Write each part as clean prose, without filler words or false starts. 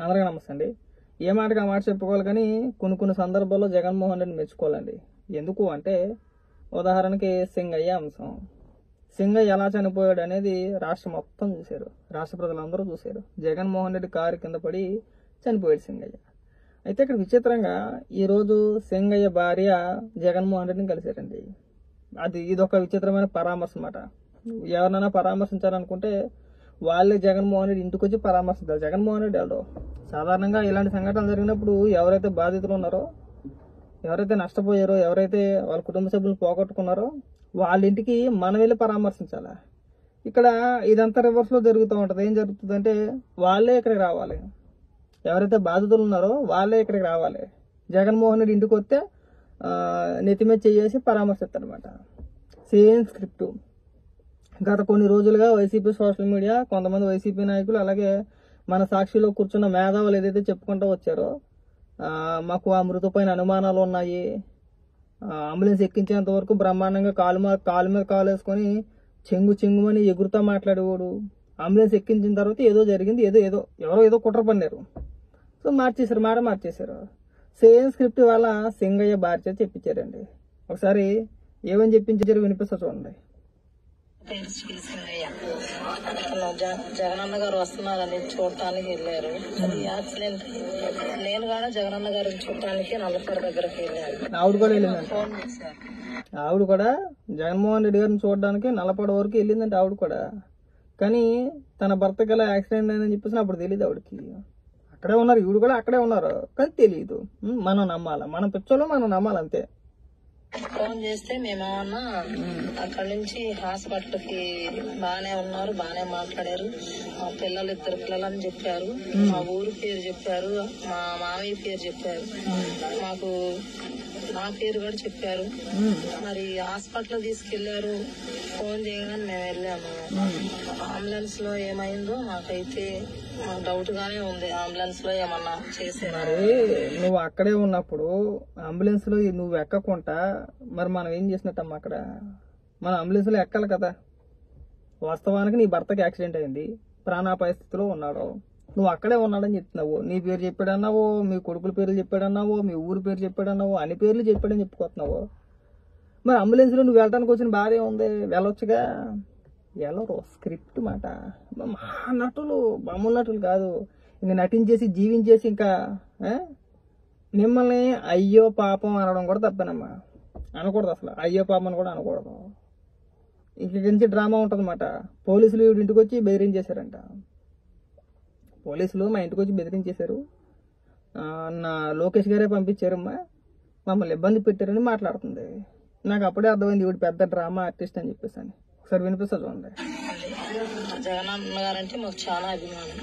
అందరికీ నమస్తే అండి. ఏ మాటకి ఆ మాట చెప్పుకోవాలి, కానీ కొన్ని సందర్భాల్లో జగన్మోహన్ రెడ్డిని మెచ్చుకోవాలండి. ఎందుకు అంటే, ఉదాహరణకి సింగయ్య అంశం. సింగయ్య ఎలా చనిపోయాడు అనేది రాష్ట్రం మొత్తం చూశారు, రాష్ట్ర ప్రజలందరూ చూశారు. జగన్మోహన్ రెడ్డి కారు కింద పడి చనిపోయాడు సింగయ్య. అయితే ఇక్కడ విచిత్రంగా ఈరోజు సింగయ్య భార్య జగన్మోహన్ రెడ్డిని కలిశారండి. ఇదొక విచిత్రమైన పరామర్శ అన్నమాట. ఎవరినైనా పరామర్శించాలనుకుంటే వాళ్ళే జగన్మోహన్ రెడ్డి ఇంటికి వచ్చి పరామర్శించారు. జగన్మోహన్ రెడ్డి ఎవరు? సాధారణంగా ఇలాంటి సంఘటనలు జరిగినప్పుడు ఎవరైతే బాధితులు ఉన్నారో, ఎవరైతే నష్టపోయారో, ఎవరైతే వాళ్ళ కుటుంబ సభ్యులు పోగొట్టుకున్నారో వాళ్ళ ఇంటికి మనం వెళ్ళి పరామర్శించాలా. ఇక్కడ ఇదంతా రివర్స్ లో జరుగుతూ ఉంటది. ఏం జరుగుతుందంటే వాళ్ళే ఇక్కడికి రావాలి, ఎవరైతే బాధితులు ఉన్నారో వాళ్ళే ఇక్కడికి రావాలి. జగన్మోహన్ రెడ్డి ఇంటికి వస్తే నెత్తిమీద చేసి పరామర్శిస్తారనమాట. Same script. గత కొన్ని రోజులుగా వైసీపీ సోషల్ మీడియా, కొంతమంది వైసీపీ నాయకులు, అలాగే మన సాక్షిలో కూర్చున్న మేధావులు ఏదైతే చెప్పుకుంటూ వచ్చారో, మాకు ఆ మృతి పైన అనుమానాలు ఉన్నాయి, అంబులెన్స్ ఎక్కించేంత వరకు బ్రహ్మాండంగా కాలు మీద కాలు వేసుకొని చెంగుమని ఎగురుతా మాట్లాడేవాడు. అంబులెన్స్ ఎక్కించిన తర్వాత ఏదో జరిగింది, ఎవరో కుట్ర పన్నారు, సో మాట మార్చేశారు. సేమ్ స్క్రిప్ట్ వాళ్ళ సింగయ్య భార్య చెప్పించారండి. ఒకసారి ఏమని చెప్పించారు వినిపిస్తా చూడండి. జగనన్న గారు వస్తున్నారని చూడటానికి వెళ్ళారు. అది యాక్సిడెంట్. నేను కూడా జగనన్న గారిని చూడటానికి నల్లపేట దగ్గరకు వెళ్ళాను. ఆవిడ కూడా వెళ్ళిందంట. ఆవిడ కూడా జగన్మోహన్ రెడ్డి గారిని చూడడానికి నల్లపేట వరకు వెళ్ళిందంటే ఆవిడ కూడా. కానీ తన భర్తకి ఎలా యాక్సిడెంట్ అయిందని చెప్పేసి అప్పుడు తెలియదు ఆవిడకి. అక్కడే ఉన్నారు, ఈవిడ కూడా అక్కడే ఉన్నారు, కానీ తెలియదు. మనం నమ్మాలి, మన పిచ్చోళ్ళు మనం నమ్మాలి, అంతే. ఫోన్ చేస్తే మేమేమన్నా అక్కడి నుంచి హాస్పిటల్ కి బానే ఉన్నారు, బానే మాట్లాడారు. మా పిల్లలు 2 పిల్లలని చెప్పారు, మా ఊరు పేరు చెప్పారు, మా మామయ్య పేరు చెప్పారు, మాకు నా పేరు కూడా చెప్పారు. మరి హాస్పిటల్ తీసుకెళ్లారు. ఫోన్ చేయగానే మేము వెళ్ళాము. అంబులెన్స్ లో ఏమైందో మాకైతే మాకు డౌట్ గానే ఉంది. అంబులెన్స్ లో ఏమన్నా చేశారు. మరి నువ్వు అక్కడే ఉన్నప్పుడు అంబులెన్స్ లో నువ్వు ఎక్కకుండా మరి మనం ఏం చేసినట్టమ్మా? అక్కడ మన అంబులెన్స్ లో ఎక్కాలి కదా. వాస్తవానికి నీ భర్తకి యాక్సిడెంట్ అయింది, ప్రాణాపాయ స్థితిలో ఉన్నాడు, నువ్వు అక్కడే ఉన్నాడని చెప్తున్నావు. నీ పేరు చెప్పాడన్నావు, మీ కొడుకుల పేర్లు చెప్పాడన్నావు, మీ ఊరు పేరు చెప్పాడన్నావు, అన్ని పేర్లు చెప్పాడని చెప్పుకోతున్నావు. మరి అంబులెన్స్ లో నువ్వు వెళ్ళడానికి వచ్చిన బాధే ఉంది, వెళ్ళొచ్చుగా. వెళ్ళరు. స్క్రిప్ట్ మాట. నటులు, మామూలు నటులు కాదు. ఇంక నటించేసి జీవించేసి ఇంకా మిమ్మల్ని అయ్యో పాపం అనడం కూడా తప్పనమ్మా. అనకూడదు అసలు, అయ్యో పాపం అని కూడా అనకూడదు. ఇక్కడి నుంచి డ్రామా ఉంటుందన్నమాట. పోలీసులు ఇంటికి వచ్చి బెదిరించేశారంట. పోలీసులు మా ఇంటికి వచ్చి బెదిరించేశారు, నా లోకేష్ గారే పంపించారమ్మా, మమ్మల్ని ఇబ్బంది పెట్టారని మాట్లాడుతుంది. నాకు అప్పుడే అర్థమైంది ఈవిడ పెద్ద డ్రామా ఆర్టిస్ట్ అని చెప్పేసి. అని ఒకసారి వినిపిస్తా చూడండి. జగనన్న గారంటే మాకు చాలా అభిమానం.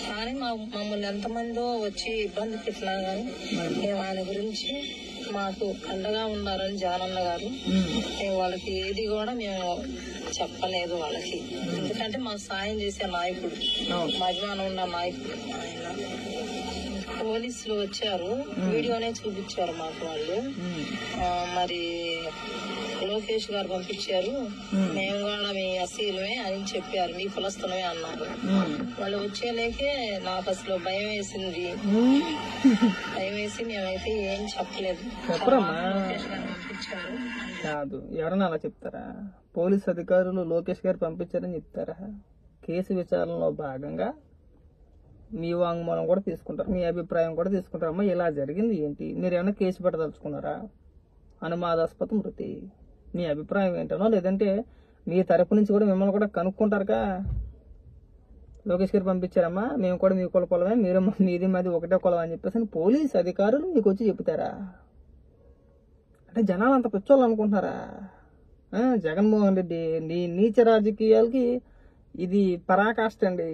కానీ మమ్మల్ని ఎంతమందో వచ్చి ఇబ్బంది పెట్టినా గానీ మేము ఆయన గురించి మాకు అండగా ఉన్నారని జగనన్న గారు. మేము వాళ్ళకి ఏది కూడా మేము చెప్పలేదు వాళ్ళకి. ఎందుకంటే మాకు సాయం చేసే నాయకుడు, మా అభిమానం ఉన్న నాయకుడు ఆయన. పోలీసులు వచ్చారు, వీడియోనే చూపించారు మాకు వాళ్ళు. మరి లోకేష్ గారు పంపించారు, మేము కూడా మీ అసీలమే అని చెప్పారు, మీ కులస్తులమే అన్నారు. వాళ్ళు వచ్చేలేకే నాకు అసలు భయం వేసింది. భయం వేసి మేమైతే ఏం చెప్పలేదు. లోకేష్ గారు పంపించారు కాదు, ఎవరన్నా అలా చెప్తారా? పోలీస్ అధికారులు లోకేష్ గారు పంపించారని చెప్తారా? కేసు విచారణలో భాగంగా మీ వాంగ్మూలం కూడా తీసుకుంటారు, మీ అభిప్రాయం కూడా తీసుకుంటారు. అమ్మా ఇలా జరిగింది ఏంటి, మీరు ఏమైనా కేసు పెట్టదలుచుకున్నారా? అనుమానాస్పద మృతి, మీ అభిప్రాయం ఏంటనో, లేదంటే మీ తరపు నుంచి కూడా మిమ్మల్ని కూడా కనుక్కుంటారుగా. లోకేష్ గారు పంపించారమ్మా, మేము కూడా మీ కులమే, మీరు మీది మాది ఒకటే కులం అని చెప్పేసి పోలీస్ అధికారులు మీకు వచ్చి చెప్తారా? అంటే జనాలు అంత పిచ్చోళ్ళు అనుకుంటున్నారా? జగన్మోహన్ రెడ్డి నీ నీచ రాజకీయాలకి ఇది పరాకాష్ట అండి.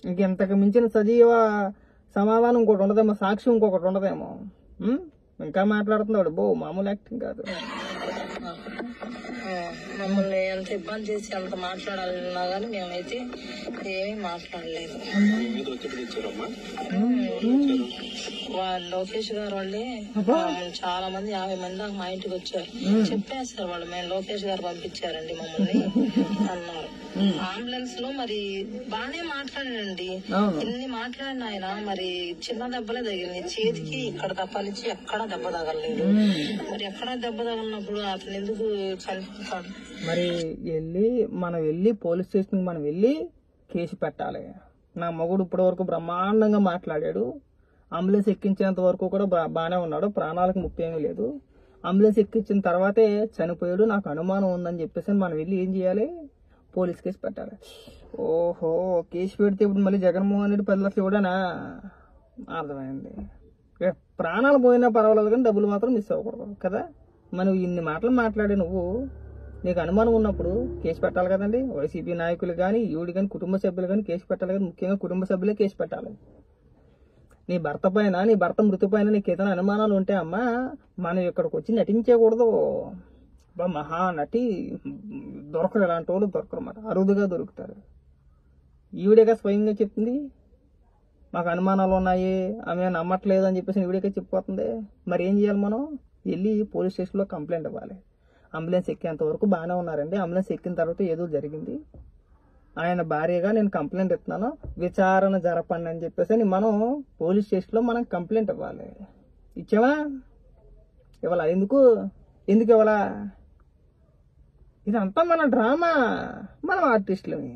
ఇంకెంతకు మించిన సజీవ సమాధానం ఇంకోటి ఉండదేమో, సాక్షి ఇంకొకటి ఉండదేమో. ఇంకా మాట్లాడుతున్నాడు, మామూలు యాక్టింగ్ కాదు. మమ్మల్ని ఎంత ఇబ్బంది చేసి అంత మాట్లాడాలన్నా గానీ మేమైతే ఏమీ మాట్లాడలేదు. లోకేష్ గారు వాళ్ళే చాలా మంది 50 మంది మా ఇంటికి వచ్చారు. చెప్పేస్తారు వాళ్ళు, మేము లోకేష్ గారు పంపించారండి మమ్మల్ని అన్నారు. అంబులెన్స్ లో మరి బానే మాట్లాడానండి. ఇన్ని మాట్లాడిన ఆయన మరి చిన్న దెబ్బలే తగిలింది చేతికి, ఇక్కడ తప్పనిచ్చి ఎక్కడ దెబ్బ తగలలేదు. మరి ఎక్కడ దెబ్బ తగిలినప్పుడు అతను ఎందుకు చనిపోతాడు? మరి మనం వెళ్ళి పోలీస్ స్టేషన్ మనం వెళ్ళి కేసు పెట్టాలి. నా మగుడు ఇప్పటి వరకు బ్రహ్మాండంగా మాట్లాడాడు. అంబులెన్స్ ఎక్కించేంత వరకు కూడా బాగానే ఉన్నాడు, ప్రాణాలకు ముప్పు ఏమీ లేదు. అంబులెన్స్ ఎక్కించిన తర్వాతే చనిపోయాడు, నాకు అనుమానం ఉందని చెప్పేసి మనం వెళ్ళి ఏం చేయాలి? పోలీస్ కేసు పెట్టాలి. ఓహో, కేసు పెడితే ఇప్పుడు మళ్ళీ జగన్మోహన్ రెడ్డి 10 లక్షలు ఇవ్వడానా? అర్థమైంది. ప్రాణాలు పోయినా పర్వాలేదు కానీ డబ్బులు మాత్రం మిస్ అవ్వకూడదు కదా. మనం ఇన్ని మాటలు మాట్లాడే నువ్వు, నీకు అనుమానం ఉన్నప్పుడు కేసు పెట్టాలి కదండి. వైసీపీ నాయకులు కానీ, ఈవిడి కానీ, కుటుంబ సభ్యులు కానీ కేసు పెట్టాలి కదా. ముఖ్యంగా కుటుంబ సభ్యులే కేసు పెట్టాలి. నీ భర్త పైన, నీ భర్త మృతి పైన నీకు ఏదైనా అనుమానాలు ఉంటే అమ్మా, మనం ఇక్కడికి వచ్చి నటించకూడదు. మహానటి దొరకరు, ఇలాంటి వాళ్ళు దొరకరు అన్నమాట, అరుదుగా దొరుకుతారు. ఈవిడేగా స్వయంగా చెప్తుంది మాకు అనుమానాలు ఉన్నాయి, ఆమె నమ్మట్లేదు అని చెప్పేసి ఈవిడేగా చెప్పిపోతుంది. మరి ఏం చేయాలి? మనం వెళ్ళి పోలీస్ స్టేషన్లో కంప్లైంట్ ఇవ్వాలి. అంబులెన్స్ ఎక్కేంత వరకు బాగానే ఉన్నారండి, అంబులెన్స్ ఎక్కిన తర్వాత ఏదో జరిగింది, ఆయన భార్యగా నేను కంప్లైంట్ ఇస్తున్నాను, విచారణ జరపండి అని చెప్పేసి మనం పోలీస్ స్టేషన్లో మనం కంప్లైంట్ ఇవ్వాలి. ఇచ్చావా? ఇవ్వాలా? ఎందుకు ఇవ్వాలా? ఇదంతా మన డ్రామా, మనం ఆర్టిస్టులమి.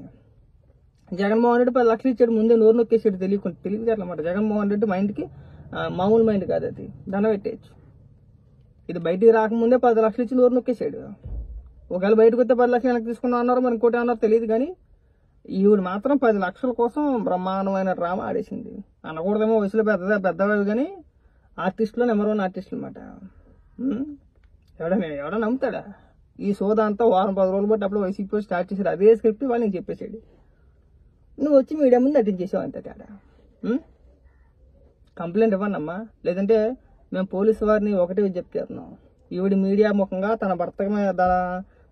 జగన్మోహన్ రెడ్డి 10 లక్షలు ఇచ్చాడు, ముందే నోరు నొక్కేసాడు, తెలియదన్నమాట. జగన్మోహన్ రెడ్డి మైండ్కి మామూలు మైండ్ కాదు, అది దండ పెట్టేయచ్చు. ఇది బయటికి రాకముందే 10 లక్షలు ఇచ్చి నోరు నొక్కేసాడు. ఒకవేళ బయటకు వస్తే 10 లక్షలు వెనక్కి తీసుకున్నా అన్నారు, మరి ఇంకోటి అన్నారు తెలియదు. కానీ ఈవిడ మాత్రం 10 లక్షల కోసం బ్రహ్మాండమైన డ్రామా ఆడేసింది. అనకూడదేమో, వయసులో పెద్దవాడు కానీ ఆర్టిస్టులో నెంబర్ 1 ఆర్టిస్టులు అనమాట. ఎవడ నమ్ముతాడా? ఈ సోదా అంతా వారం 10 రోజులు బట్టి అప్పుడు వైసీపీ స్టార్ట్ చేశాడు. అదే స్క్రిప్ట్ వాళ్ళు నేను చెప్పేసాడు, నువ్వు వచ్చి మీడియా ముందు నటించేసావు అంతే తేడా. కంప్లైంట్ ఇవ్వనమ్మా, లేదంటే మేము పోలీసు వారిని ఒకటే చెప్తున్నాం. ఈవిడ మీడియా ముఖంగా తన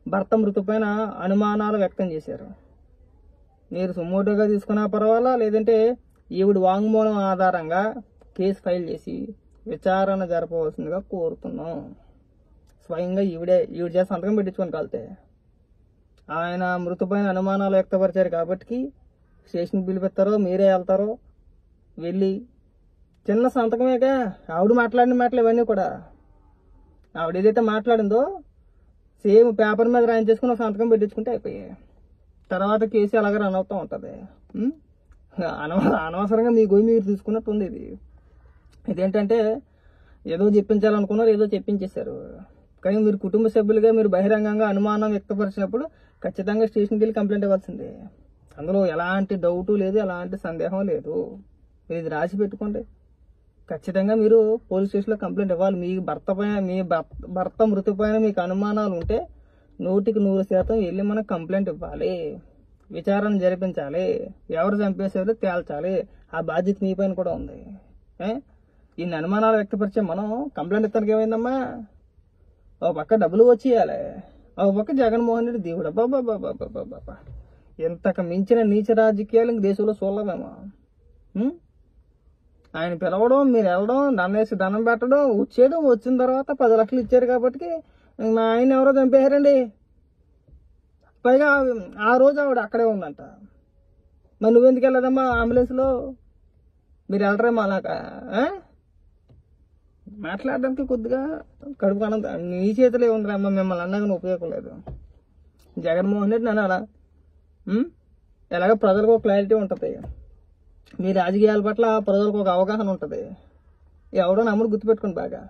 భర్త మృతి పైన అనుమానాలు వ్యక్తం చేశారు. మీరు సుమోటోగా తీసుకున్నా పర్వాలా, లేదంటే ఈవిడ వాంగ్మూలం ఆధారంగా కేసు ఫైల్ చేసి విచారణ జరపవలసిందిగా కోరుతున్నాం. స్వయంగా ఈవిడ చేసి సంతకం పెట్టించుకొని కలితే ఆయన మృతిపైన అనుమానాలు వ్యక్తపరిచారు కాబట్టి స్టేషన్కి పిలిపిస్తారో మీరే వెళ్తారో, వెళ్ళి చిన్న సంతకమేగా. ఆవిడ మాట్లాడిన మాటలు ఇవన్నీ కూడా ఆవిడ ఏదైతే మాట్లాడిందో సేమ్ పేపర్ మీద రాయించేసుకుని సంతకం పెట్టించుకుంటే అయిపోయాయి. తర్వాత కేసు అలాగే రన్ అవుతూ ఉంటుంది. అనవసరంగా మీ గొయ్యి మీరు తీసుకున్నట్టు ఉంది. ఇదేంటంటే ఏదో చెప్పించాలనుకున్నారు, ఏదో చెప్పించేశారు. కానీ మీరు కుటుంబ సభ్యులుగా మీరు బహిరంగంగా అనుమానం వ్యక్తపరిచినప్పుడు ఖచ్చితంగా స్టేషన్కి వెళ్ళి కంప్లైంట్ ఇవ్వాల్సిందే. అందులో ఎలాంటి డౌటు లేదు, ఎలాంటి సందేహం లేదు. మీరు ఇది రాసి పెట్టుకోండి. ఖచ్చితంగా మీరు పోలీస్ స్టేషన్లో కంప్లైంట్ ఇవ్వాలి. మీ భర్త మృతి పైన మీకు అనుమానాలు ఉంటే 100% వెళ్ళి మనం కంప్లైంట్ ఇవ్వాలి. విచారణ జరిపించాలి. ఎవరు చంపేసారో తేల్చాలి. ఆ బాధ్యత మీ పైన కూడా ఉంది. ఇన్ని అనుమానాలు వ్యక్తపరిచే మనం కంప్లైంట్ ఇస్తానికి ఏమైందమ్మా? ఒక పక్క డబ్బులు వచ్చేయాలి, ఒక పక్క జగన్మోహన్ రెడ్డి దేవుడు. బాబా ఎంతకు మించిన నీచ రాజకీయాలు ఇంక దేశంలో చూడలేమేమో. ఆయన పిలవడం, మీరు వెళ్ళడం, దండేసి దండం పెట్టడం, వచ్చేయడం, వచ్చిన తర్వాత 10 లక్షలు ఇచ్చారు కాబట్టి మా ఆయన ఎవరో చంపేశారండి. పైగా ఆ రోజు ఆవిడ అక్కడే ఉందంట. మరి నువ్వెందుకు వెళ్ళదమ్మా అంబులెన్స్లో? మీరు వెళ్ళరేమో అలాగా మాట్లాడడానికి కొద్దిగా కడుపు అనంత నీ చేతిలో ఉందిరమ్మా. మిమ్మల్ని అన్నగానే ఉపయోగం లేదు. జగన్మోహన్ రెడ్డి అనాలా? ఎలాగ ప్రజలకు ఒక క్లారిటీ ఉంటుంది, మీ రాజకీయాల పట్ల ప్రజలకు ఒక అవగాహన ఉంటుంది. ఎవడో నమ్ముడు గుర్తుపెట్టుకుని బాగా.